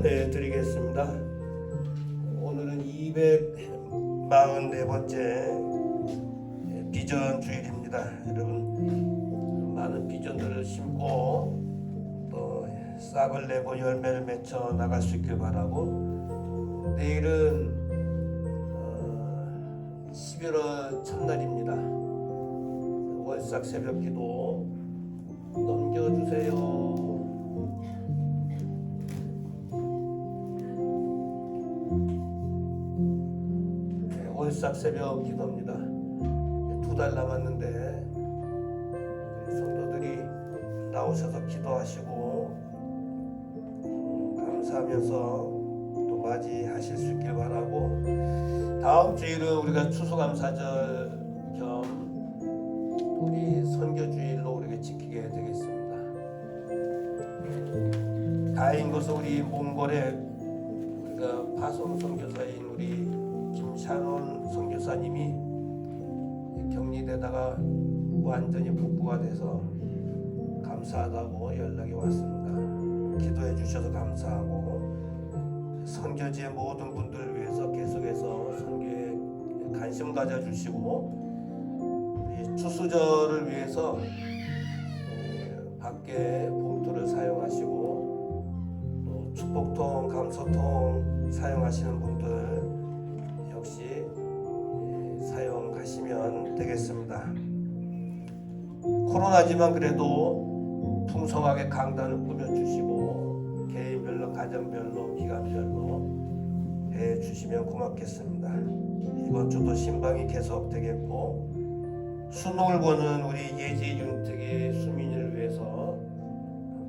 전해드리겠습니다. 오늘은 244번째 비전 주일입니다. 여러분 많은 비전들을 심고 또 싹을 내고 열매를 맺혀 나갈 수 있길 바라고, 내일은 11월 첫날입니다. 월삭 새벽기도 넘겨주세요. 월삭 새벽 기도입니다. 2달 남았는데 성도들이 나오셔서 기도하시고 감사하면서 또 맞이하실 수 있길 바라고, 다음 주일은 우리가 추수감사절 겸 우리 선교주일로 우리가 지키게 되겠습니다. 다행인 것은 우리 몽골에 우리가 파송 선교사인 우리 김찬원 선교사님이 격리되다가 완전히 복구가 돼서 감사하다고 연락이 왔습니다. 기도해 주셔서 감사하고, 선교지의 모든 분들을 위해서 계속해서 선교에 관심 가져주시고, 우리 추수절을 위해서 밖에 봉투를 사용하시고 또 축복통, 감소통 사용하시는 분들 역시 사용하시면 되겠습니다. 코로나지만 그래도 풍성하게 강단을 꾸며주시고 개인별로, 가정별로, 기간별로 해주시면 고맙겠습니다. 이번 주도 신방이 계속되겠고, 수능을 보는 우리 예지 윤택의 수민이를 위해서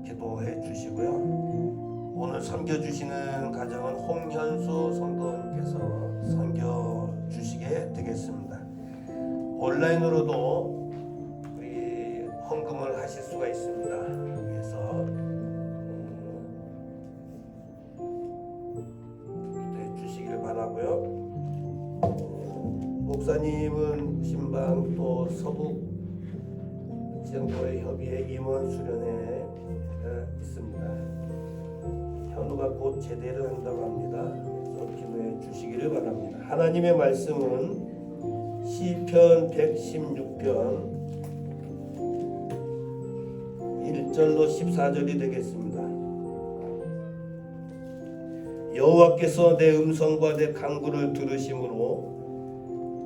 기도해 주시고요. 오늘 섬겨주시는 가정은 홍현수 성도님께서 섬겨주시게 되겠습니다. 온라인으로도 우리 헌금을 하실 수가 있습니다. 그래서 기도해 주시길 바라고요. 목사님은 신방 또 서북 지역교회 협의회 임원 수련회에 있습니다. 현우가 곧 제대를 한다고 합니다. 그래서 기도해 주시기를 바랍니다. 하나님의 말씀은 시편 116편 1절로 14절이 되겠습니다. 여호와께서 내 음성과 내 간구를 들으심으로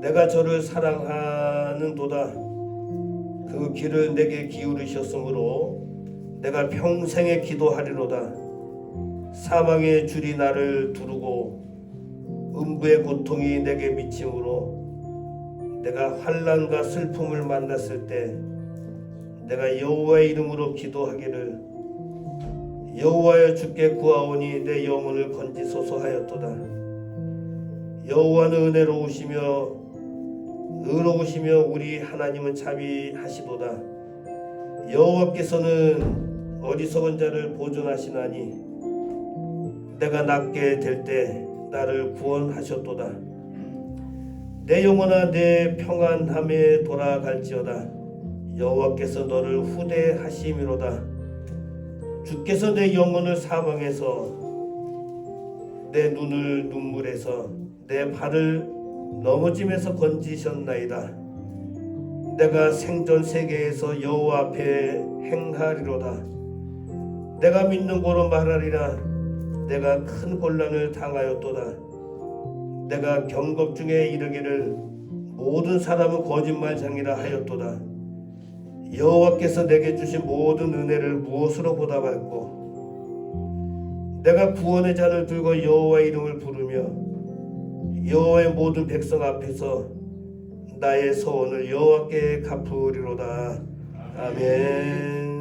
내가 저를 사랑하는도다. 그 귀를 내게 기울이셨으므로 내가 평생에 기도하리로다. 사망의 줄이 나를 두르고 음부의 고통이 내게 미침으로 내가 환난과 슬픔을 만났을 때 내가 여호와의 이름으로 기도하기를, 여호와여 주께 구하오니 내 영혼을 건지소서 하였도다. 여호와는 의로우시며 우리 하나님은 자비하시도다. 여호와께서는 어리석은 자를 보존하시나니 내가 낫게 될 때 나를 구원하셨도다. 내 영혼아 내 평안함에 돌아갈지어다. 여호와께서 너를 후대하심이로다. 주께서 내 영혼을 사망에서, 내 눈을 눈물에서, 내 발을 넘어짐에서 건지셨나이다. 내가 생전 세계에서 여호와 앞에 행하리로다. 내가 믿는 고로 말하리라. 내가 큰 곤란을 당하였도다. 내가 경곡 중에 이르기를 모든 사람은 거짓말장이라 하였도다. 여호와께서 내게 주신 모든 은혜를 무엇으로 보답할꼬? 내가 구원의 잔을 들고 여호와의 이름을 부르며 여호와의 모든 백성 앞에서 나의 소원을 여호와께 갚으리로다. 아멘.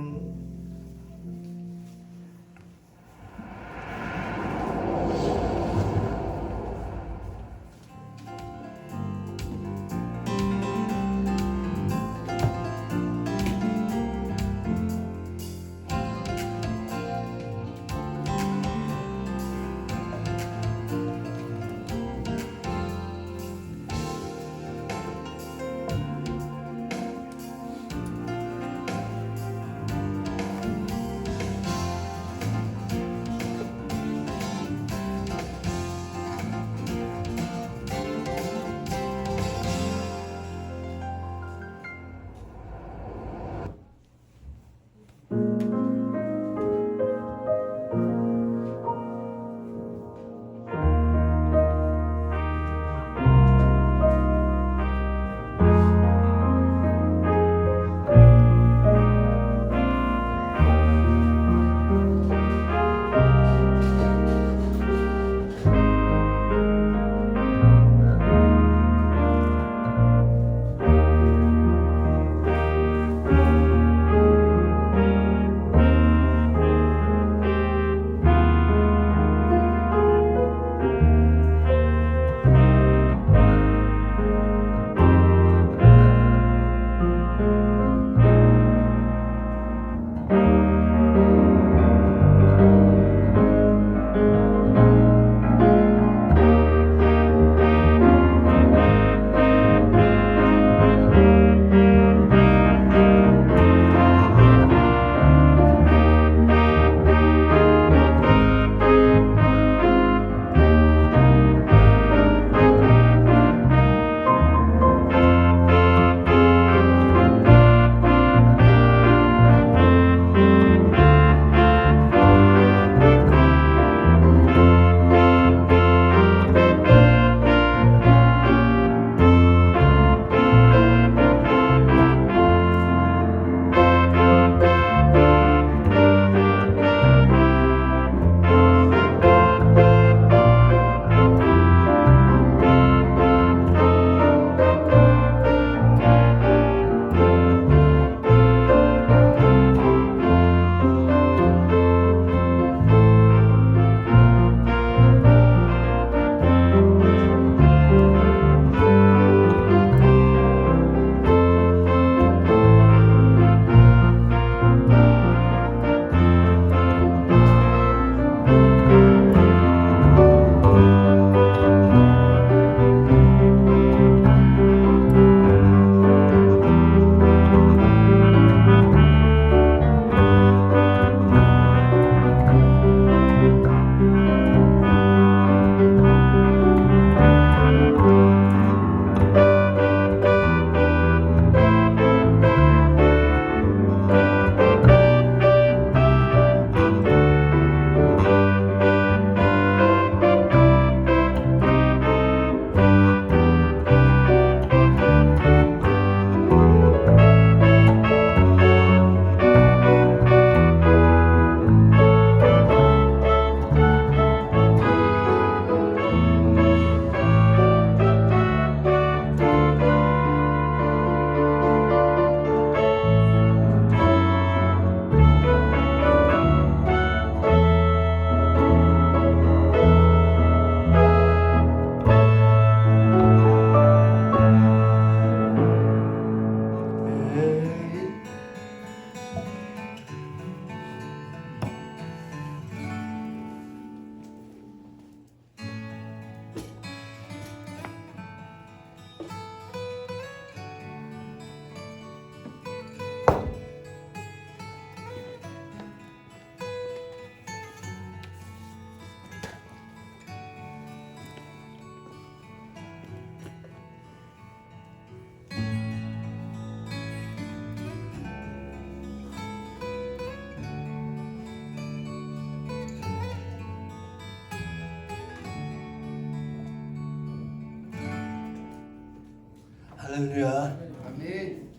할렐루야. 아멘.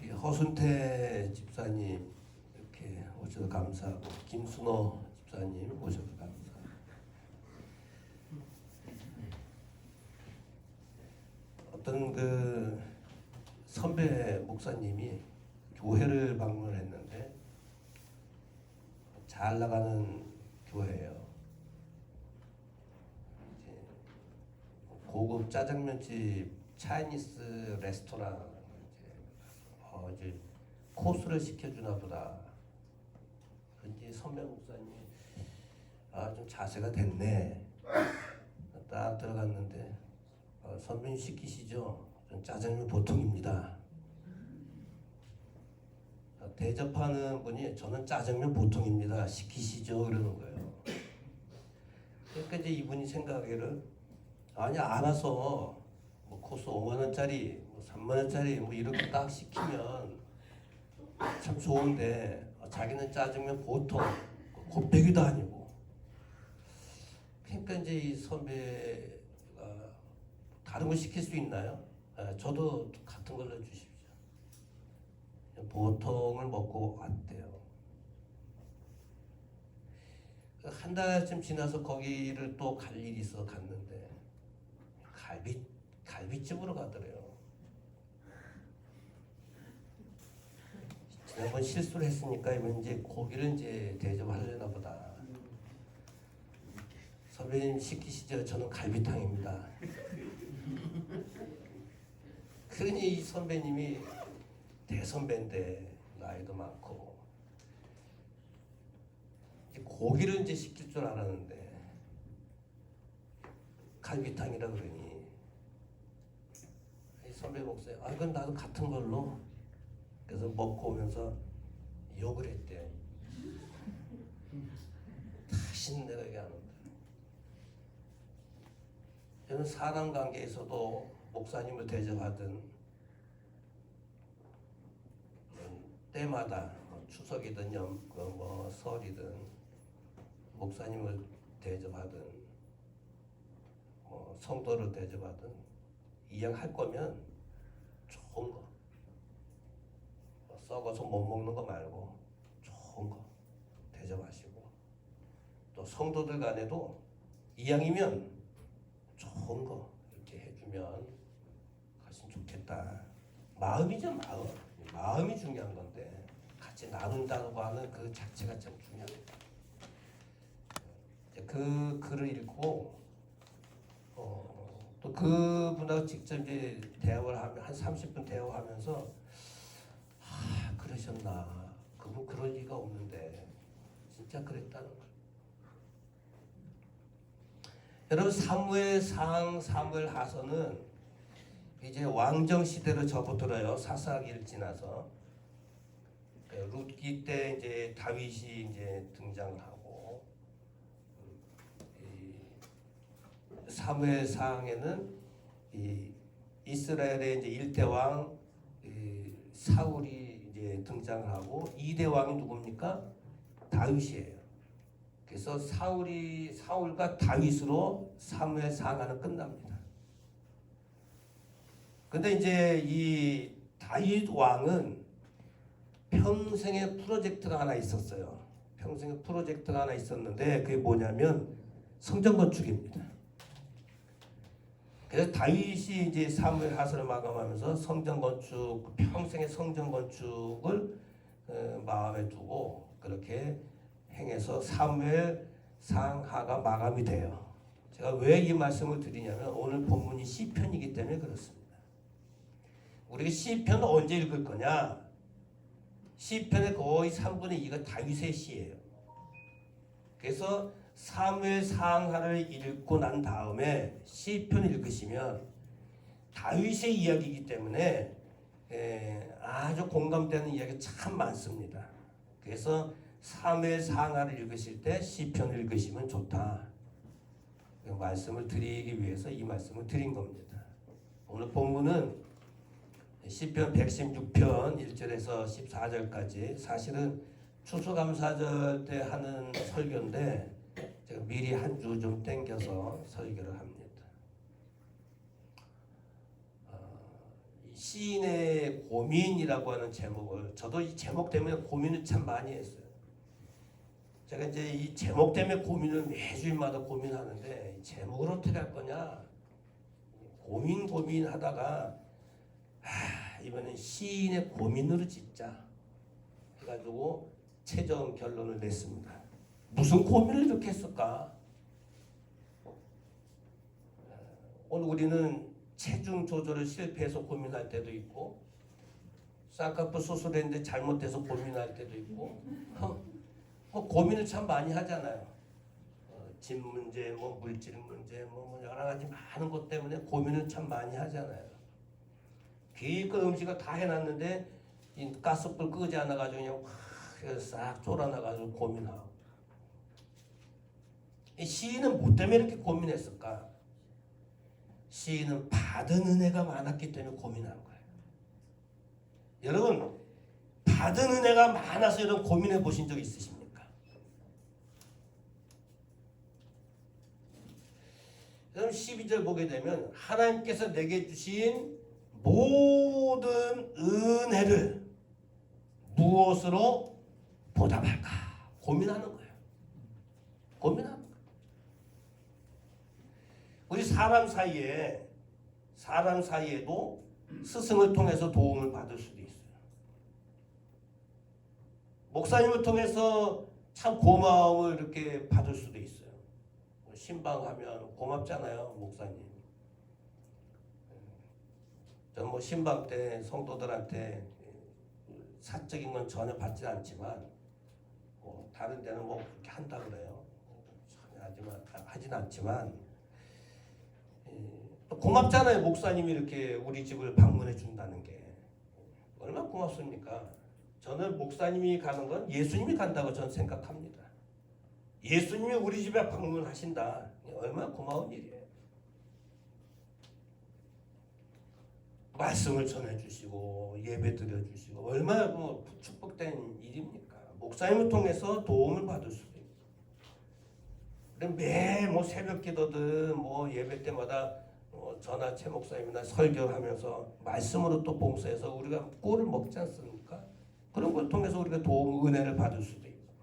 우리 허순태 집사님 이렇게 오셔서 감사하고 김순호 집사님 오셔서 감사하고 어떤 그 선배 목사님이 교회를 방문했는데 잘 나가는 교회예요. 이제 고급 짜장면집 차이니스 레스토랑 이제 코스를 시켜주나 보다. 그런지 선배 목사님이 좀 자세가 됐네. 딱 들어갔는데 선배님 시키시죠? 전 짜장면 보통입니다. 대접하는 분이 저는 짜장면 보통입니다. 시키시죠? 그러는 거예요. 그러니까 이제 이분이 생각하기를 아니 알아서 뭐 코스 5만 원짜리, 뭐 3만 원짜리 뭐 이렇게 딱 시키면 참 좋은데 자기는 짜장면 보통 곱빼기도 아니고. 그러니까 이제 이 선배가 다른 거 시킬 수 있나요? 저도 같은 걸로 주십시오. 보통을 먹고 왔대요. 한 달쯤 지나서 거기를 또 갈 일이 있어 갔는데 갈비집으로 가더래요. 지난번 실수를 했으니까 이제 고기를 이제 대접하려나 보다. 선배님 시키시죠? 저는 갈비탕입니다. 그러니 이 선배님이 대선배인데 나이도 많고 이제 고기를 이제 시킬 줄 알았는데 갈비탕이라 그러니 이 선배 목사님 그건 나도 같은 걸로. 그래서 먹고 오면서 욕을 했대. 다시는 내가 얘기 안 한다. 저는 사람 관계에서도 목사님을 대접하든 때마다 추석이든 뭐 설이든 목사님을 대접하든 뭐 성도를 대접하든 이왕할 거면 좋은 거 썩어서 못 먹는 거 말고 좋은 거 대접하시고 또 성도들 간에도 이왕이면 좋은 거 이렇게 해주면 훨씬 좋겠다. 마음이죠. 마음이 중요한 건데 같이 나눈다고 하는 그 자체가 참 중요합니다. 그 글을 읽고 또 그분하고 직접 이제 대화를 하면 한 30분 대화하면서 그러셨나. 그분 그럴 리가 없는데 진짜 그랬다는 걸. 여러분 사무엘상, 사무엘하서는 이제 왕정 시대로 접어들어요. 사사기를 지나서 룻기 때 이제 다윗이 이제 등장을 하고 사무엘상에는 이 이스라엘의 이제 1대 왕 사울이 이제 등장을 하고 2대 왕이 누굽니까? 다윗이에요. 그래서 사울과 다윗으로 사무엘상하는 끝납니다. 근데 이제 이 다윗 왕은 평생의 프로젝트가 하나 있었어요. 평생의 프로젝트가 하나 있었는데 그게 뭐냐면 성전 건축입니다. 그래서 다윗이 이제 사무엘하서를 마감하면서 성전 건축, 평생의 성전 건축을 마음에 두고 그렇게 행해서 사무엘상하가 마감이 돼요. 제가 왜 이 말씀을 드리냐면 오늘 본문이 시편이기 때문에 그렇습니다. 우리가 시편 언제 읽을 거냐? 시편의 거의 3분의 2가 다윗의 시예요. 그래서 사무엘상하를 읽고 난 다음에 시편을 읽으시면 다윗의 이야기이기 때문에 아주 공감되는 이야기가 참 많습니다. 그래서 사무엘상하를 읽으실 때 시편을 읽으시면 좋다. 말씀을 드리기 위해서 이 말씀을 드린 겁니다. 오늘 본문은 시편 116편 1절에서 14절까지 사실은 추수감사절 때 하는 설교인데 제가 미리 한 주 좀 땡겨서 설교를 합니다. 시인의 고민이라고 하는 제목을, 저도 이 제목 때문에 고민을 참 많이 했어요. 제가 이제 이 제목 때문에 고민을 매주일마다 고민하는데 제목을 어떻게 할 거냐 고민하다가 이번엔 시인의 고민으로 짓자 해가지고 최종 결론을 냈습니다. 무슨 고민을 이렇게 했을까? 오늘 우리는 체중 조절을 실패해서 고민할 때도 있고, 쌍꺼풀 수술했는데 잘못돼서 고민할 때도 있고, 고민을 참 많이 하잖아요. 집 문제, 물질 문제, 여러 가지 많은 것 때문에 고민을 참 많이 하잖아요. 기껏 음식을 다 해놨는데 이 가스불 끄지 않아가지고 그냥 싹 졸아나가지고 고민하고. 이 시인은 뭐 때문에 이렇게 고민했을까? 시인은 받은 은혜가 많았기 때문에 고민한 거예요. 여러분, 받은 은혜가 많아서 이런 고민해 보신 적 있으십니까? 그럼 12절 보게 되면 하나님께서 내게 주신 모든 은혜를 무엇으로 보답할까? 고민하는 거예요. 고민하는 거예요. 우리 사람 사이에도 스승을 통해서 도움을 받을 수도 있어요. 목사님을 통해서 참 고마움을 이렇게 받을 수도 있어요. 신방하면 고맙잖아요, 목사님. 전 신방 때 성도들한테 사적인 건 전혀 받지 않지만 다른 데는 그렇게 한다 그래요. 하진 않지만 고맙잖아요. 목사님이 이렇게 우리 집을 방문해 준다는 게 얼마나 고맙습니까? 저는 목사님이 가는 건 예수님이 간다고 저는 생각합니다. 예수님이 우리 집에 방문하신다. 얼마나 고마운 일이에요. 말씀을 전해주시고 예배 드려주시고 얼마나 축복된 일입니까? 목사님을 통해서 도움을 받을 수도 있고, 매 새벽 기도든 예배 때마다 전화 최 목사님이나 설교하면서 말씀으로 또 봉사해서 우리가 꼴을 먹지 않습니까? 그런 걸 통해서 우리가 도움, 은혜를 받을 수도 있고,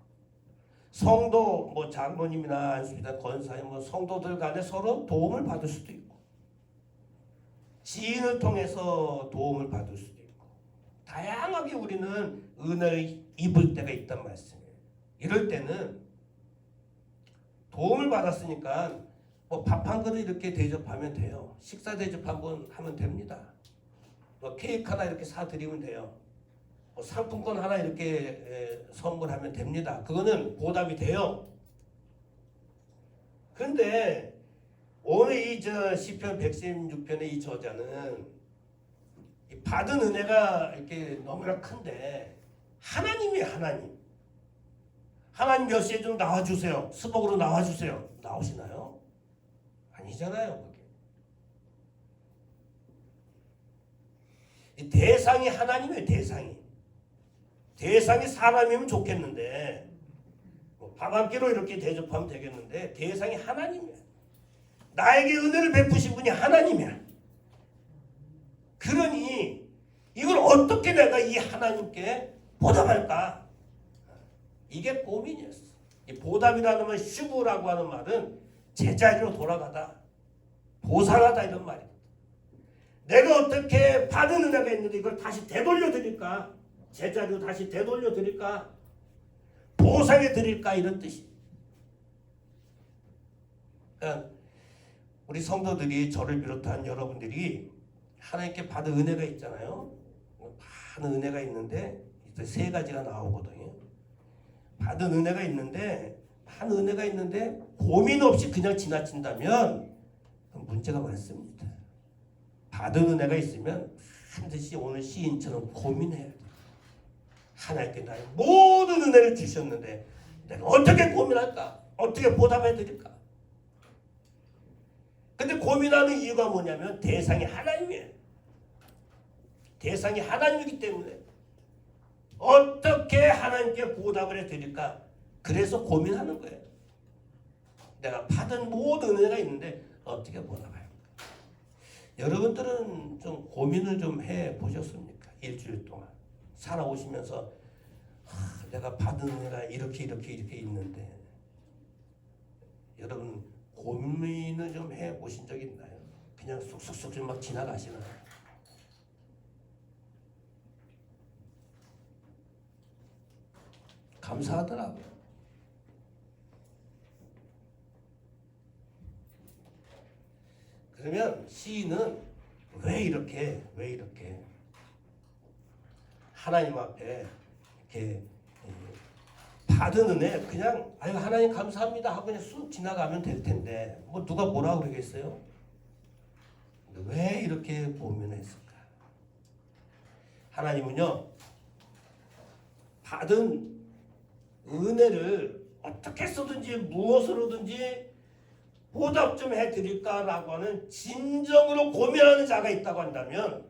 성도 장로님이나 안수이나 권사님 성도들 간에 서로 도움을 받을 수도 있고, 지인을 통해서 도움을 받을 수도 있고, 다양하게 우리는 은혜를 입을 때가 있단 말씀이에요. 이럴 때는 도움을 받았으니까 밥 한 그릇 이렇게 대접하면 돼요. 식사 대접 한번 하면 됩니다. 케이크 하나 이렇게 사드리면 돼요. 상품권 하나 이렇게 선물하면 됩니다. 그거는 보답이 돼요. 그런데 오늘 이 시편 116편의 이 저자는 받은 은혜가 이렇게 너무나 큰데 하나님이 하나님 몇 시에 좀 나와주세요. 수복으로 나와주세요. 나오시나요? 아니잖아요. 그게 대상이 하나님이에요. 대상이 사람이면 좋겠는데 밥 한 끼로 이렇게 대접하면 되겠는데 대상이 하나님이야. 나에게 은혜를 베푸신 분이 하나님이야. 그러니 이걸 어떻게 내가 이 하나님께 보답할까? 이게 고민이었어. 이 보답이라는 말, 슈브라고 하는 말은 제자리로 돌아가다, 보상하다 이런 말이거든. 내가 어떻게 받은 은혜가 있는데 이걸 다시 되돌려 드릴까? 제자리로 다시 되돌려 드릴까? 보상해 드릴까? 이런 뜻이. 그러니까 우리 성도들이, 저를 비롯한 여러분들이 하나님께 받은 은혜가 있잖아요. 많은 은혜가 있는데 세 가지가 나오거든요. 받은 은혜가 있는데 많은 은혜가 있는데 고민 없이 그냥 지나친다면 문제가 많습니다. 받은 은혜가 있으면 반드시 오늘 시인처럼 고민해야 돼요. 하나님께 나의 모든 은혜를 주셨는데 내가 어떻게 고민할까? 어떻게 보답해 드릴까? 근데 고민하는 이유가 뭐냐면 대상이 하나님이에요. 대상이 하나님이기 때문에 어떻게 하나님께 보답을 해드릴까? 그래서 고민하는 거예요. 내가 받은 모든 은혜가 있는데 어떻게 보답할까? 여러분들은 좀 고민을 좀 해보셨습니까? 일주일 동안 살아오시면서 내가 받은 은혜가 이렇게 있는데 여러분 고민을 좀 해보신 적 있나요? 그냥 쑥쑥쑥 좀 막 지나가시나요? 감사하더라고요. 그러면 시인은 왜 이렇게 하나님 앞에 이렇게 받은 은혜 그냥 아유 하나님 감사합니다 하고 그냥 쑥 지나가면 될 텐데 뭐 누가 뭐라고 그러겠어요? 왜 이렇게 고민했을까? 하나님은요 받은 은혜를 어떻게 쓰든지 무엇으로든지 보답 좀 해드릴까라고 하는 진정으로 고민하는 자가 있다고 한다면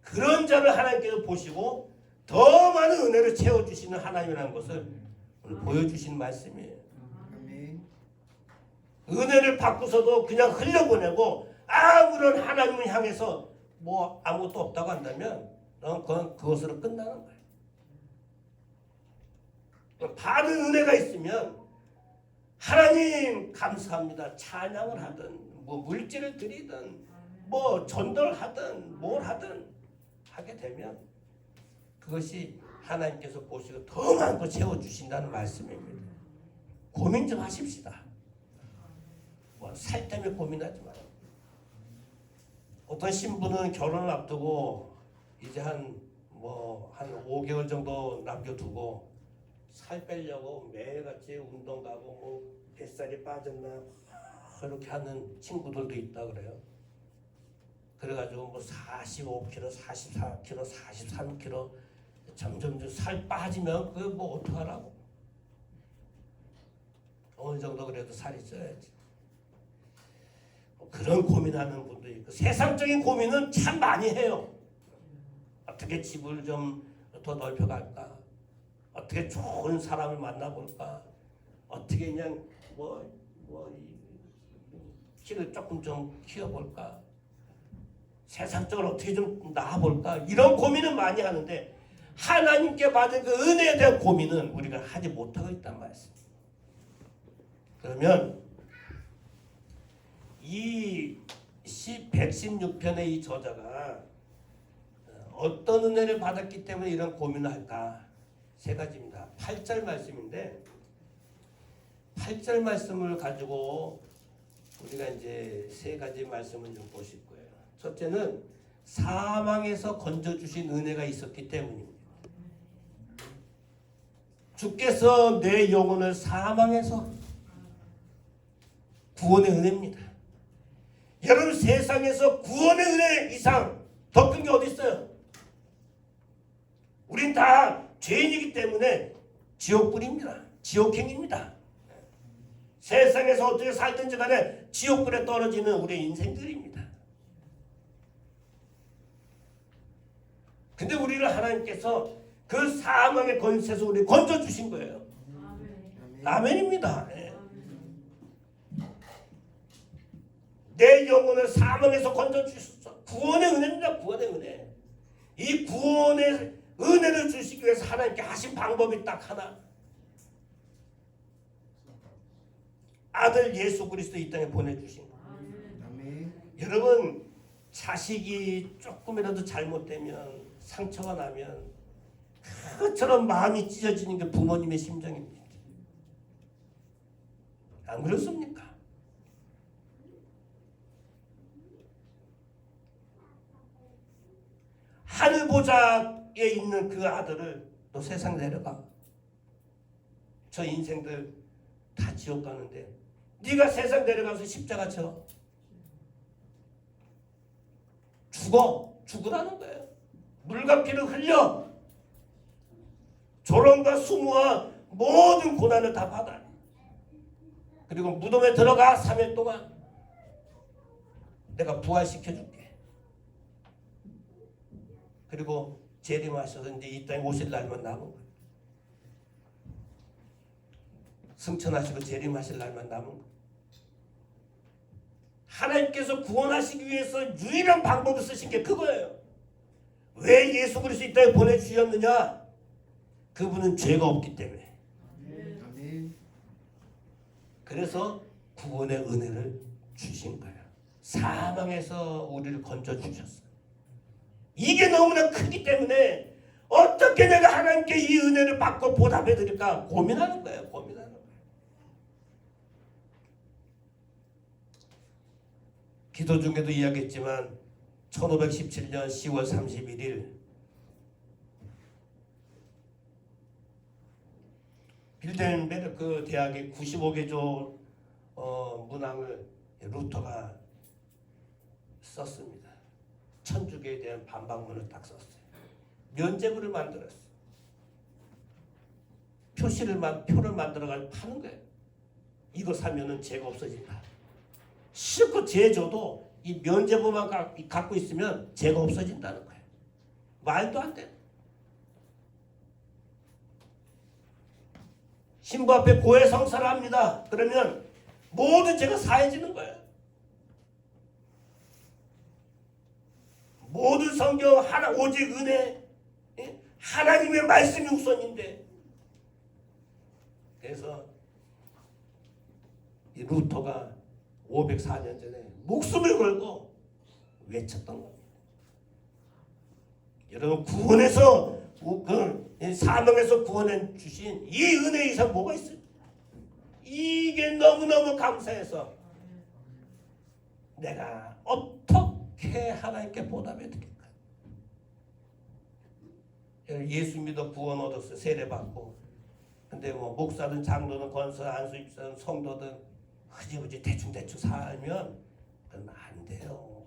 그런 자를 하나님께서 보시고 더 많은 은혜를 채워주시는 하나님이라는 것을 오늘 보여주신 말씀이에요. 은혜를 받고서도 그냥 흘려보내고 아무런 하나님을 향해서 뭐 아무것도 없다고 한다면 넌 그것으로 끝나는 거예요. 받은 은혜가 있으면 하나님 감사합니다 찬양을 하든 뭐 물질을 드리든 뭐 전도하든 뭘 하든 하게 되면 그것이 하나님께서 보시고 더 많고 채워주신다는 말씀입니다. 고민 좀 하십시다. 뭐 살 때문에 고민하지 마요. 어떤 신부는 결혼을 앞두고 이제 한 5개월 정도 남겨두고 살 빼려고 매일같이 운동 가고 뭐 뱃살이 빠졌나 이렇게 하는 친구들도 있다 그래요. 그래가지고 뭐 45kg, 44kg, 43kg 점점 살 빠지면 그거 뭐 어떡하라고. 어느 정도 그래도 살이 쪄야지. 그런 고민하는 분도 있고 세상적인 고민은 참 많이 해요. 어떻게 집을 좀 더 넓혀갈까? 어떻게 좋은 사람을 만나볼까? 어떻게 그냥 키를 조금 좀 키워볼까? 세상적으로 어떻게 좀 나아볼까? 이런 고민은 많이 하는데 하나님께 받은 그 은혜에 대한 고민은 우리가 하지 못하고 있단 말씀입니다. 그러면 이 시 116편의 이 저자가 어떤 은혜를 받았기 때문에 이런 고민을 할까? 세 가지입니다. 8절 말씀인데 8절 말씀을 가지고 우리가 이제 세 가지 말씀을 좀 보실 거예요. 첫째는 사망에서 건져주신 은혜가 있었기 때문입니다. 주께서 내 영혼을 사망에서 구원의 은혜입니다. 여러분 세상에서 구원의 은혜 이상 더 큰 게 어디 있어요? 우린 다 죄인이기 때문에 지옥불입니다. 지옥행입니다. 세상에서 어떻게 살든지 간에 지옥불에 떨어지는 우리의 인생들입니다. 근데 우리를 하나님께서 그 사망의 권세에서 우리 건져주신 거예요. 아멘입니다. 내 영혼을 사망에서 건져주셨어. 구원의 은혜입니다. 구원의 은혜. 이 구원의 은혜를 주시기 위해서 하나님께 하신 방법이 딱 하나. 아들 예수 그리스도 이 땅에 보내주신 거예요. 여러분 자식이 조금이라도 잘못되면 상처가 나면 그처럼 마음이 찢어지는 게 부모님의 심정입니다. 안 그렇습니까? 하늘 보좌에 있는 그 아들을 너 세상 내려가. 저 인생들 다 지옥 가는데 네가 세상 내려가서 십자가 쳐. 죽으라는 거예요. 물과 피를 흘려. 조롱과 수모와 모든 고난을 다 받아. 그리고 무덤에 들어가 3일 동안 내가 부활시켜줄게. 그리고 재림하셔서 이제 이 땅에 오실 날만 남은 거예요. 승천하시고 재림하실 날만 남은 거예요. 하나님께서 구원하시기 위해서 유일한 방법을 쓰신 게 그거예요. 왜 예수 그리스도 이 땅에 보내주셨느냐? 그분은 죄가 없기 때문에. 아멘. 그래서 구원의 은혜를 주신 거예요. 사망에서 우리를 건져주셨어요. 이게 너무나 크기 때문에 어떻게 내가 하나님께 이 은혜를 받고 보답해 드릴까 고민하는 거예요. 고민하는 거예요. 기도 중에도 이야기했지만 1517년 10월 31일 빌덴베르크 대학의 95개조 문항을 루터가 썼습니다. 천주교에 대한 반박문을 딱 썼어요. 면죄부를 만들었어요. 표를 만들어가지고 파는 거예요. 이거 사면은 죄가 없어진다. 실컷 죄 줘도 이 면죄부만 갖고 있으면 죄가 없어진다는 거예요. 말도 안 돼. 신부 앞에 고해성사를 합니다. 그러면 모든 죄가 사해지는 거예요. 모든 성경 하나 오직 은혜, 하나님의 말씀이 우선인데. 그래서 이 루터가 504년 전에 목숨을 걸고 외쳤던 겁니다. 여러분 구원에서 사망에서 구원해 주신 이 은혜 이상 뭐가 있어요? 이게 너무너무 감사해서 내가 어떻게 하나님께 보답해 드릴까? 예수 믿어 구원 얻었어요. 세례 받고. 근데 뭐 목사든 장로든 권사 안수 집사든 성도든 흐지부지 대충 살면 그러면 안 돼요.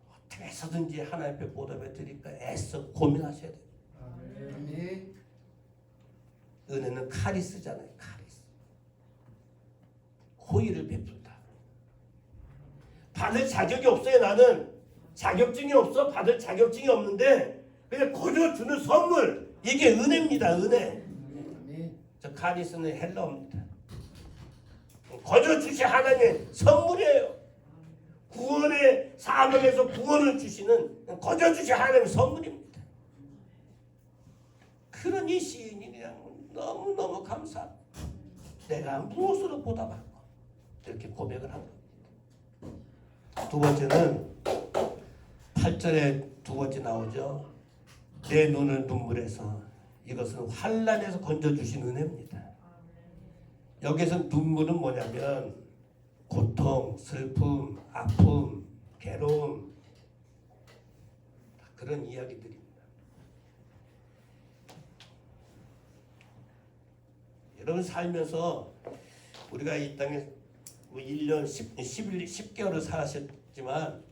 어떻게 해서든지 하나님 앞에 보답해 드릴까 애써 고민하셔야 돼요. 아멘. 은혜는 카리스잖아요. 카리스. 호의를 베푼다. 받을 자격이 없어요. 나는 자격증이 없어. 받을 자격증이 없는데 그냥 거저 주는 선물. 이게 은혜입니다. 은혜. 아멘. 저 카리스는 헬라어입니다. 거저 주신 하나님의 선물이에요. 구원의 사명에서 구원을 주시는 거저 주신 하나님의 선물입니다. 그런 이 시인이 그냥 너무너무 감사. 내가 무엇으로 보답할까? 이렇게 고백을 한 겁니다. 두 번째는 8절에 두 번째 나오죠. 내 눈을 눈물에서. 이것은 환난에서 건져주신 은혜입니다. 여기서 눈물은 뭐냐면 고통, 슬픔, 아픔, 괴로움 그런 이야기들입니다. 여러분 살면서 우리가 이 땅에 1년 10개월을 사셨지만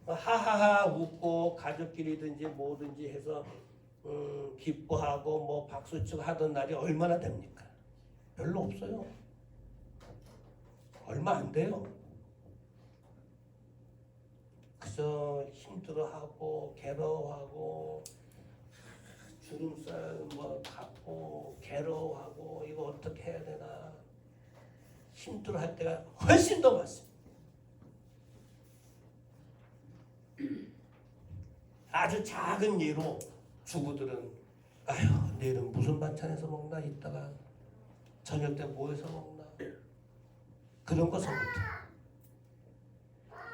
하하하 웃고 가족끼리든지 뭐든지 해서 기뻐하고 뭐 박수치고 하던 날이 얼마나 됩니까? 별로 없어요. 얼마 안 돼요. 그저 힘들어하고 괴로워하고 주름살 뭐 갖고 괴로워하고 이거 어떻게 해야 되나 힘들어할 때가 훨씬 더 많습니다. 아주 작은 예로 주부들은 아휴 내일은 무슨 반찬해서 먹나 이따가 저녁 때 뭐 해서 먹나 그런 것서부터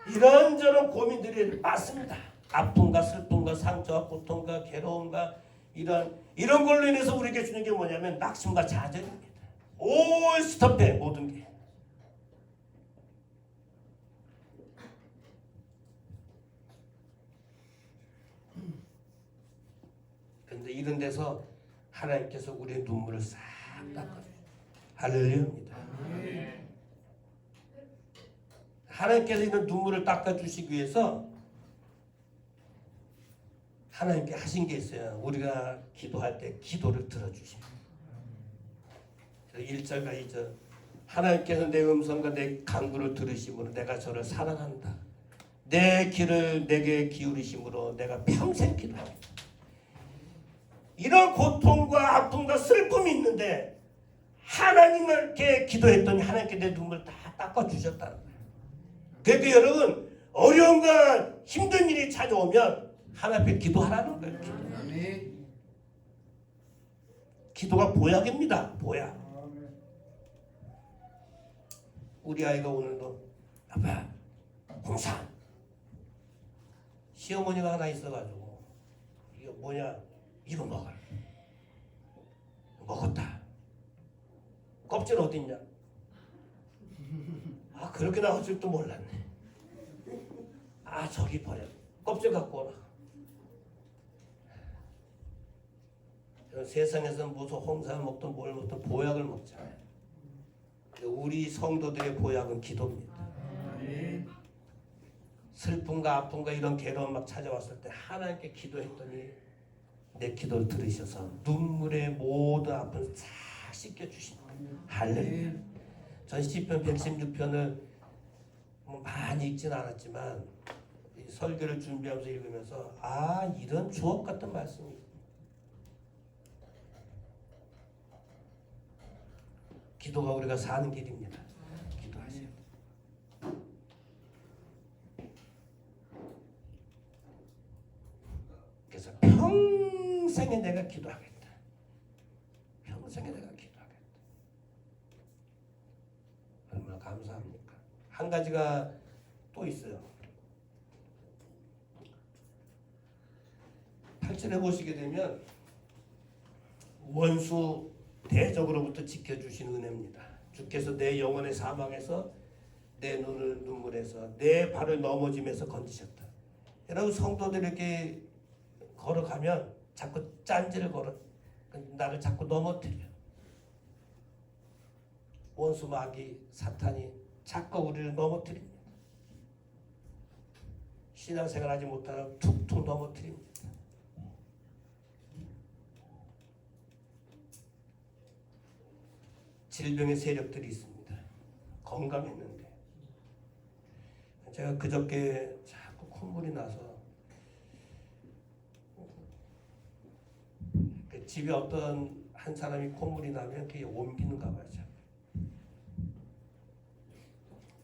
이런저런 고민들이 많습니다. 아픔과 슬픔과 상처와 고통과 괴로움과 이런 걸로 인해서 우리에게 주는 게 뭐냐면 낙심과 좌절입니다. 올 스톱해 모든 게. 그런데 이런 데서 하나님께서 우리의 눈물을 싹 닦아주셔요. 할렐루야입니다. 하나님께서 이런 눈물을 닦아주시기 위해서 하나님께 하신 게 있어요. 우리가 기도할 때 기도를 들어주십니다. 1절과 2절 하나님께서 내 음성과 내 간구를 들으심으로 내가 저를 사랑한다. 내 귀를 내게 기울이심으로 내가 평생 기도하겠다. 이런 고통과 아픔과 슬픔이 있는데 하나님께 기도했더니 하나님께 내 눈물 다 닦아주셨다는 거예요. 그러니까 여러분 어려움과 힘든 일이 찾아오면 하나님 앞에 기도하라는 거예요. 아멘. 기도가 보약입니다. 보약. 우리 아이가 오늘도 아빠 홍삼 시어머니가 하나 있어가지고 이거 뭐냐 이거 먹어라. 먹었다. 껍질 어딨냐? 아 그렇게 나올 줄도 몰랐네. 아 저기 버려. 껍질 갖고 오라. 세상에서 무슨 홍삼 먹든 뭘 먹든 보약을 먹잖아요. 우리 성도들의 보약은 기도입니다. 아멘. 슬픔과 아픔과 이런 괴로움 막 찾아왔을 때 하나님께 기도했더니 내 기도를 들으셔서 눈물의 모든 아픔을 싹 씻겨주신다. 할렐루야. 전 시편 116편을 많이 읽진 않았지만 이 설교를 준비하면서 읽으면서 아 이런 주옥 같은 말씀이 기도가 우리가 사는 길입니다. 기도하세요. 그래서 평생에 내가 기도하겠다. 평생에 내가 기도하겠다. 얼마나 감사합니까? 한 가지가 또 있어요. 8절에 보시게 되면 원수 대적으로부터 지켜주신 은혜입니다. 주께서 내 영혼의 사망에서 내 눈을 눈물에서 내 발을 넘어짐에서 건지셨다. 여러분 성도들에게 걸어가면 자꾸 짠지를 걸어 나를 자꾸 넘어뜨려. 원수 마귀 사탄이 자꾸 우리를 넘어뜨립니다. 신앙생활하지 못하면 툭툭 넘어뜨립니다. 질병의 세력들이 있습니다. 건강했는데 제가 그저께 자꾸 콧물이 나서 집에 어떤 한 사람이 콧물이 나면 그게 옮기는가 봐요.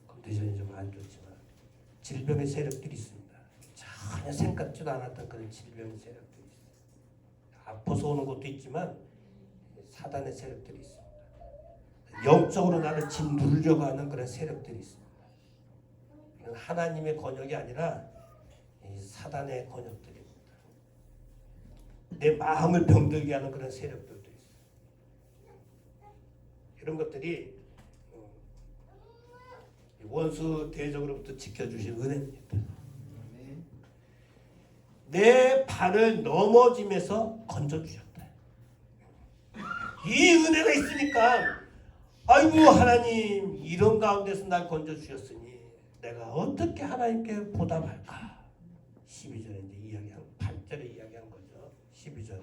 컨디션이 좀 안 좋지만 질병의 세력들이 있습니다. 전혀 생각지도 않았던 그런 질병의 세력들이 있어요. 아파서 오는 것도 있지만 사단의 세력들이 있습니다. 영적으로 나를 짓누르려고 하는 그런 세력들이 있습니다. 이건 하나님의 권역이 아니라 이 사단의 권역들입니다. 내 마음을 병들게 하는 그런 세력들도 있어요. 이런 것들이 원수 대적으로부터 지켜주신 은혜입니다. 내 발을 넘어짐에서 건져주셨다. 이 은혜가 있으니까 아이고 하나님 이런 가운데서 날 건져주셨으니 내가 어떻게 하나님께 보답할까. 12절에 이제 이야기한 8절에 이야기한 거죠. 12절에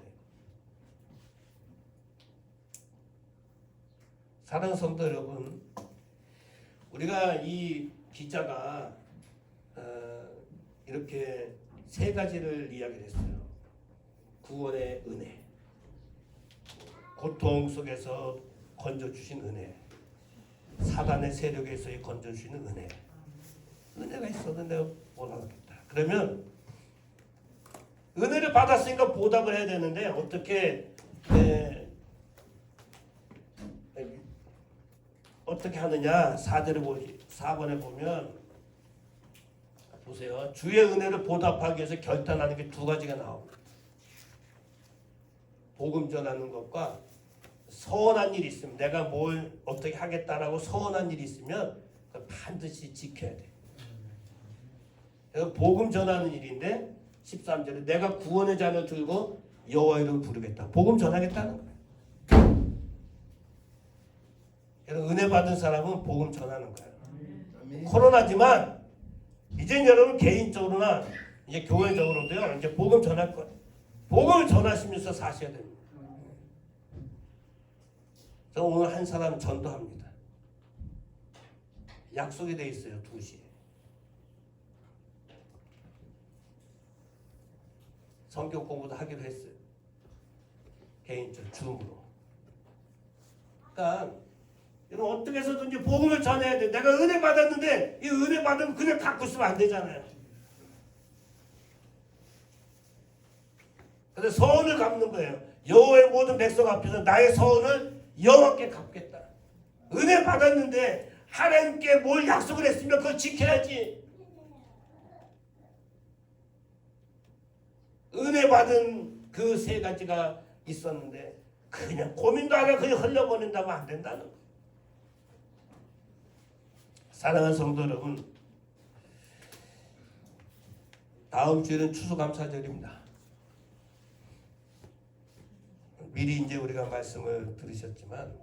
사랑하는 성도 여러분, 우리가 이 기자가 이렇게 세 가지를 이야기했어요. 구원의 은혜, 고통 속에서 건져주신 은혜, 사단의 세력에서의 건져주시는 은혜. 은혜가 있어도 내가 보답하겠다. 그러면 은혜를 받았으니까 보답을 해야 되는데 어떻게 하느냐. 4번에 보면 보세요. 주의 은혜를 보답하기 위해서 결단하는 게 두 가지가 나옵니다. 복음 전하는 것과 서운한 일이 있으면 내가 뭘 어떻게 하겠다라고 서운한 일이 있으면 그걸 반드시 지켜야 돼. 복음 전하는 일인데 13절에 내가 구원의 잔을 들고 여호와 이름을 부르겠다. 복음 전하겠다는 거예요. 여러분 은혜 받은 사람은 복음 전하는 거예요. 아멘. 코로나지만 이제 여러분 개인적으로나 이제 교회적으로도요 이제 복음 전할 거예요. 복음을 전하시면서 사셔야 됩니다. 저 오늘 한 사람 전도합니다. 약속이 돼 있어요. 2시에. 성경 공부도 하기로 했어요. 개인적으로 줌으로. 그러니까 여러분 어떻게 해서든지 복음을 전해야 돼. 내가 은혜 받았는데 이 은혜 받으면 그냥 갖고 있으면 안 되잖아요. 그래서 서원을 갚는 거예요. 여호와의 모든 백성 앞에서 나의 서원을 여호와께 갚겠다. 은혜 받았는데 하나님께 뭘 약속을 했으면 그걸 지켜야지. 은혜 받은 그 세 가지가 있었는데 그냥 고민도 안 하고 그냥 흘려보낸다면 안 된다는 거예요. 사랑하는 성도 여러분, 다음 주에는 추수감사절입니다. 미리 이제 우리가 말씀을 들으셨지만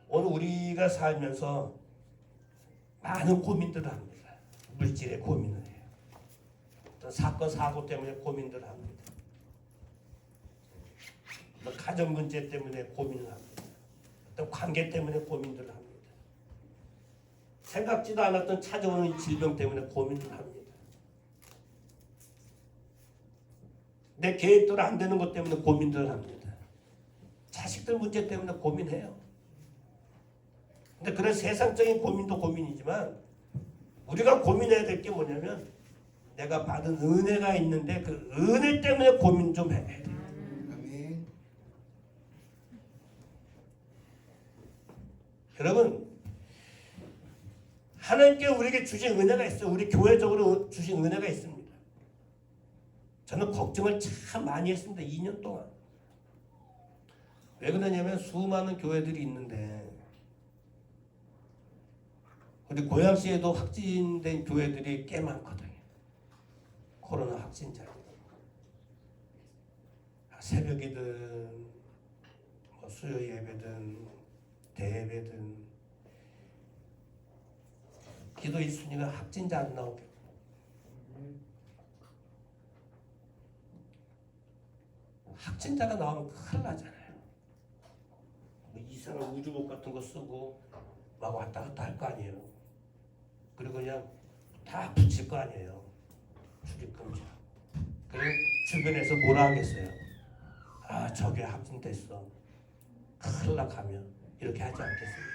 오늘 우리가 살면서 많은 고민들을 합니다. 물질의 고민을 해요. 어떤 사건 사고 때문에 고민들을 합니다. 어떤 가정 문제 때문에 고민을 합니다. 어떤 관계 때문에 고민들을 합니다. 생각지도 않았던 찾아오는 질병 때문에 고민을 합니다. 내 계획대로 안 되는 것 때문에 고민들을 합니다. 자식들 문제 때문에 고민해요. 근데 그런 세상적인 고민도 고민이지만 우리가 고민해야 될 게 뭐냐면 내가 받은 은혜가 있는데 그 은혜 때문에 고민 좀 해야 돼. 아멘. 여러분 하나님께 우리에게 주신 은혜가 있어요. 우리 교회적으로 주신 은혜가 있습니다. 저는 걱정을 참 많이 했습니다. 2년 동안. 왜 그러냐면 수많은 교회들이 있는데 우리 고양시에도 확진된 교회들이 꽤 많거든요. 코로나 확진자. 새벽이든 뭐 수요 예배든 대예배든 기도 1순위가 확진자 안 나오게. 확진자가 나오면 큰일 나잖아요. 뭐 이상한 우주복 같은 거 쓰고 막 왔다 갔다 할 거 아니에요. 그리고 그냥 다 붙일 거 아니에요. 출입금지. 그럼 주변에서 뭐라 하겠어요? 아 저게 확진됐어. 큰일 나 가면 이렇게 하지 않겠어요?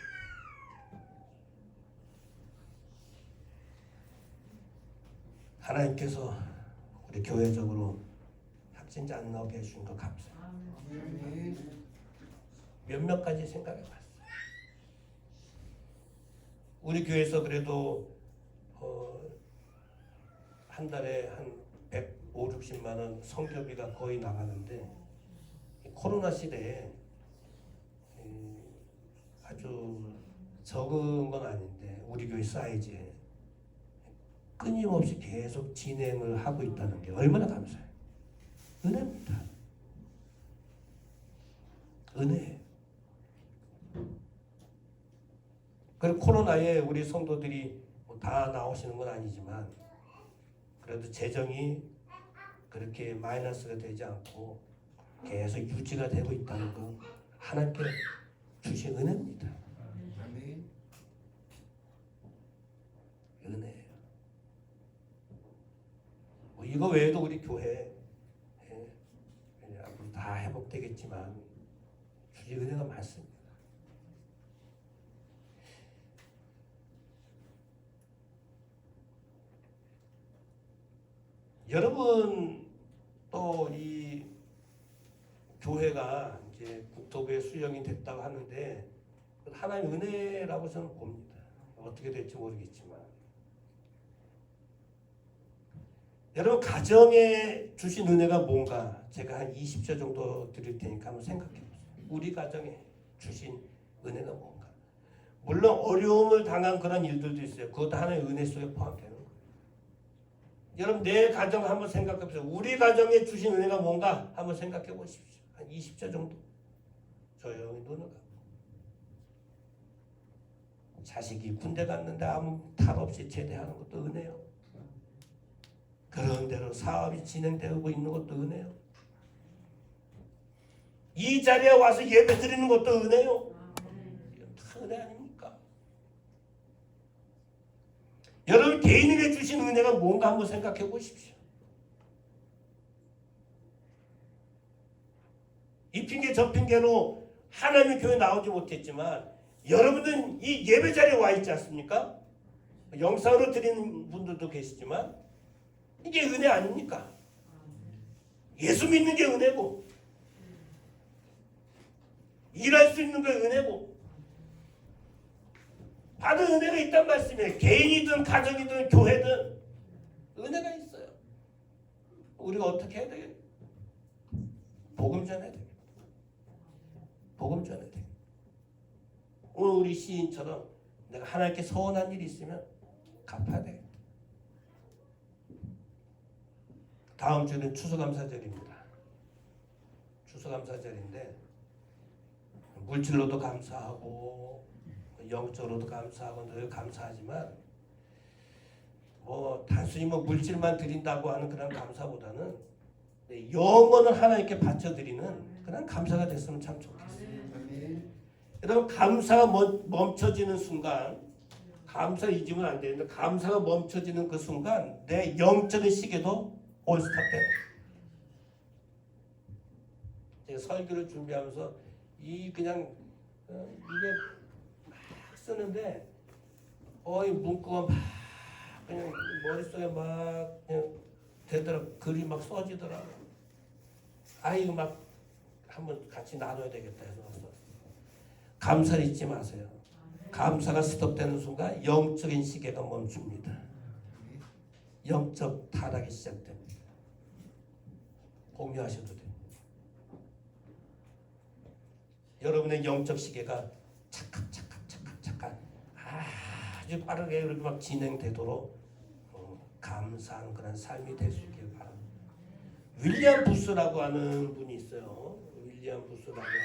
하나님께서 우리 교회적으로 확진자 안 나오게 해주신 거 감사해요. 아멘. 몇몇 가지 생각해봤어요. 우리 교회에서 그래도 한 달에 한 150, 60만 원 성교비가 거의 나가는데 코로나 시대에 아주 적은 건 아닌데 우리 교회 사이즈에 끊임없이 계속 진행을 하고 있다는 게 얼마나 감사해요. 은혜입니다. 은혜예요. 그리고 코로나에 우리 성도들이 다 나오시는 건 아니지만 그래도 재정이 그렇게 마이너스가 되지 않고 계속 유지가 되고 있다는 건 하나님께 주신 은혜입니다. 아멘. 은혜예요. 뭐 이거 외에도 우리 교회 앞으로 다 회복되겠지만 주신 은혜가 많습니다. 여러분 또 이 교회가 이제 국토부에 수령이 됐다고 하는데 하나님의 은혜라고 저는 봅니다. 어떻게 될지 모르겠지만 여러분 가정에 주신 은혜가 뭔가 제가 한 20초 정도 드릴 테니까 한번 생각해 보세요. 우리 가정에 주신 은혜가 뭔가. 물론 어려움을 당한 그런 일들도 있어요. 그것도 하나의 은혜 속에 포함되는 거예요. 여러분 내 가정 한번 생각해 보세요. 우리 가정에 주신 은혜가 뭔가 한번 생각해 보십시오. 한 20초 정도 조용히 눈을 감고. 자식이 군대 갔는데 아무 탈 없이 제대하는 것도 은혜요. 그런 대로 사업이 진행되고 있는 것도 은혜요. 이 자리에 와서 예배 드리는 것도 은혜요. 이건 다 은혜 아닙니까? 여러분 개인에게 주신 은혜가 뭔가 한번 생각해 보십시오. 이 핑계 저 핑계로 하나님의 교회 나오지 못했지만 여러분들은 이 예배 자리에 와 있지 않습니까? 영상으로 드리는 분들도 계시지만 이게 은혜 아닙니까? 예수 믿는 게 은혜고 일할 수 있는 게 은혜고 받은 은혜가 있단 말씀이에요. 개인이든 가정이든 교회든 은혜가 있어요. 우리가 어떻게 해야 되겠어요? 복음 전해야 돼요. 복음 전해야 돼요. 오늘 우리 시인처럼 내가 하나님께 서운한 일이 있으면 갚아야 돼요. 다음 주는 추수감사절입니다. 추수감사절인데 물질로도 감사하고 영적으로도 감사하고 늘 감사하지만 뭐 단순히 뭐 물질만 드린다고 하는 그런 감사보다는 영혼을 하나님께 바쳐드리는 그런 감사가 됐으면 참 좋겠어요. 아멘. 여러분 감사가 멈춰지는 순간 감사 잊으면 안 되는데 감사가 멈춰지는 그 순간 내 영적인 시계도 올스탑돼요. 제가 설교를 준비하면서 이 그냥 이게 막 쓰는데 이 문구가 막 그냥 머릿속에 막 그냥 되더라. 글이 막 써지더라. 이거 막 한번 같이 나눠야 되겠다 해서 썼어요. 감사를 잊지 마세요. 감사가 스톱되는 순간 영적인 시계가 멈춥니다. 영적 타락이 시작됩니다. 공유하셔도 됩니다. 여러분의 영적 시계가 착각 아주 빠르게 이렇게 막 진행되도록 감사한 그런 삶이 될 수 있길 바랍니다. 윌리엄 부스라고 하는 분이 있어요. 윌리엄 부스라고 하는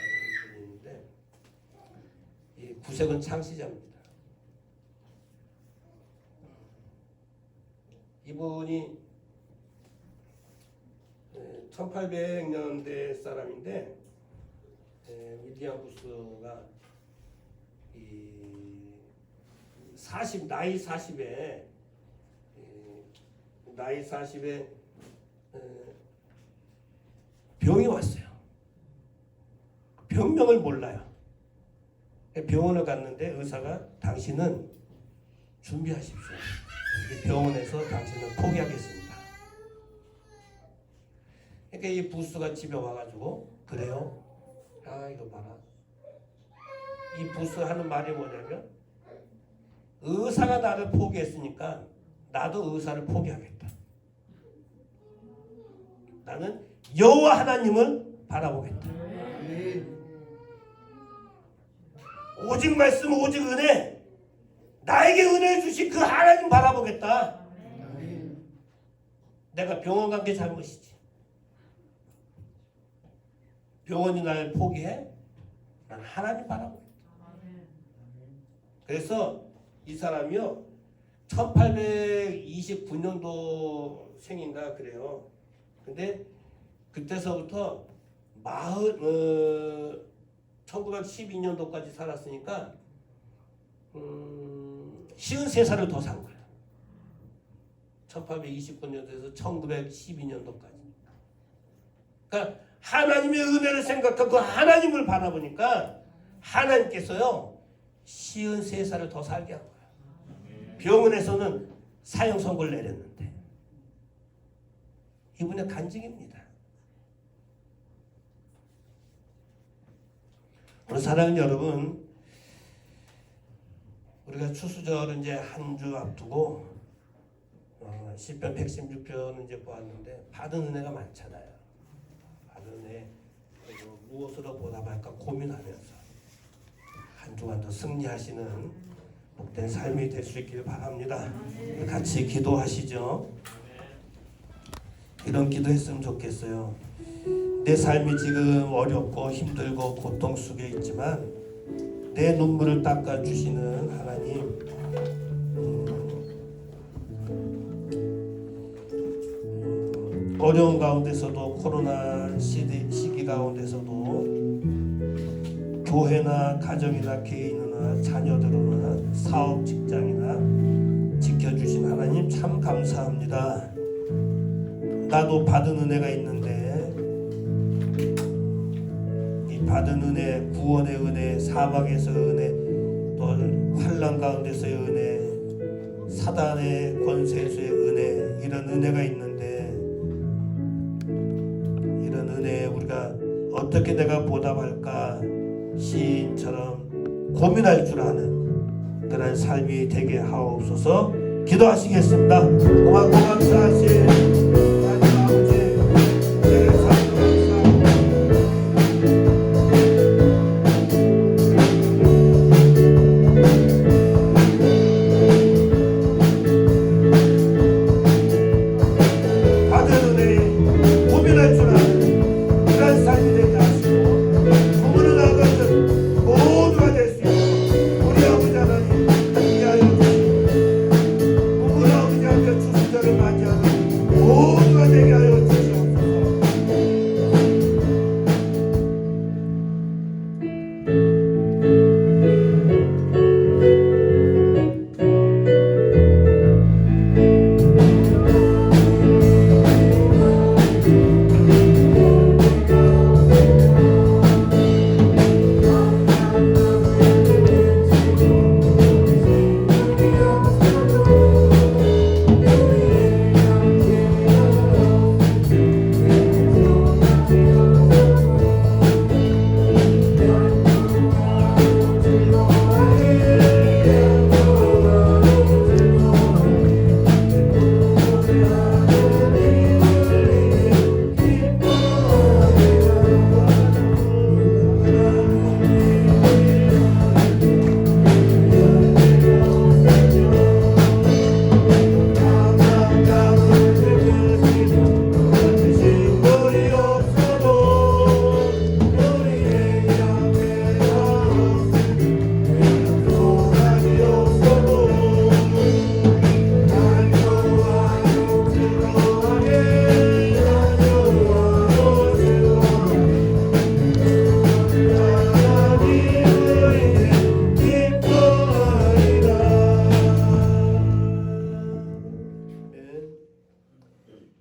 분이 있는데 이 구세군 창시자입니다. 이분이 1800년대 사람인데 윌리엄 부스가 나이 40에 병이 왔어요. 병명을 몰라요. 병원을 갔는데 의사가 당신은 준비하십시오. 병원에서 당신은 포기하겠습니다. 그러니까 이 부스가 집에 와가지고 그래요. 이거 봐라. 이 부스 하는 말이 뭐냐면 의사가 나를 포기했으니까 나도 의사를 포기하겠다. 나는 여호와 하나님을 바라보겠다. 오직 말씀 오직 은혜 나에게 은혜 주신 그 하나님 바라보겠다. 내가 병원 간 게 잘못이지. 병원이 나를 포기해? 난 하나님 바라보겠다. 그래서 이 사람이요 1829년도 생인가 그래요. 근데 그때서부터 1912년도까지 살았으니까 53살을 더 산 거예요. 1829년도에서 1912년도까지. 그러니까 하나님의 은혜를 생각하고 그 하나님을 바라보니까 하나님께서요 53살을 더 살게 한 거예요. 병원에서는 사형 선고를 내렸는데 이분의 간증입니다. 오늘 사랑하는 여러분, 우리가 추수절은 이제 한 주 앞두고 시편 116편은 이제 보았는데 받은 은혜가 많잖아요. 받은 은혜 무엇으로 보답할까 고민하면서 한 주간 더 승리하시는 복된 삶이 될 수 있길 바랍니다. 같이 기도하시죠. 이런 기도했으면 좋겠어요. 내 삶이 지금 어렵고 힘들고 고통 속에 있지만 내 눈물을 닦아주시는 하나님, 어려운 가운데서도 코로나 시기 가운데서도 교회나 가정이나 개인이나 자녀들이나 사업 직장이나 지켜주신 하나님 참 감사합니다. 나도 받은 은혜가 있는데 받은 은혜, 구원의 은혜, 사막에서 은혜, 또 환난 가운데서의 은혜, 사단의 권세에서의 은혜, 이런 은혜가 있는데 이런 은혜에 우리가 어떻게 내가 보답할까 시인처럼 고민할 줄 아는 그런 삶이 되게 하옵소서. 기도하시겠습니다. 고맙고 감사하신 하나님 아버지, 내 삶을 받은 은혜에 고민할 줄 아는 그런 삶이 되게 하시고 부모는 아버지 모두가 될 수 있도록 우리 아버지 하나님 함께하여 주시고 부모는 아버지 함께 주수절을 맞이하는 모두가 되게 하여 주시옵소서.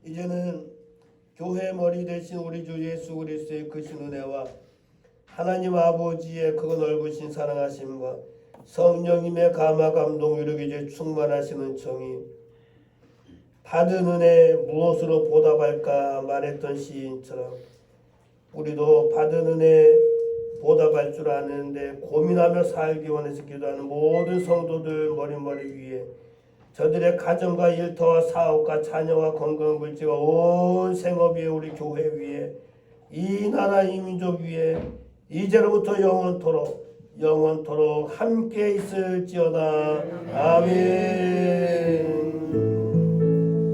이제는 교회 머리 되신 우리 주 예수 그리스도의 크신 은혜와 하나님 아버지의 그 넓으신 사랑하심과 성령님의 감화 감동 이르게 이제 충만하시는 정이 받은 은혜 무엇으로 보답할까 말했던 시인처럼 우리도 받은 은혜 보답할 줄 아는데 고민하며 살기 원해서 기도하는 모든 성도들 머리 위에 저들의 가정과 일터와 사업과 자녀와 건강 물질과 온 생업 위에 우리 교회 위에 이 나라 이 민족 위에 이제로부터 영원토록 함께 있을지어다. 아멘.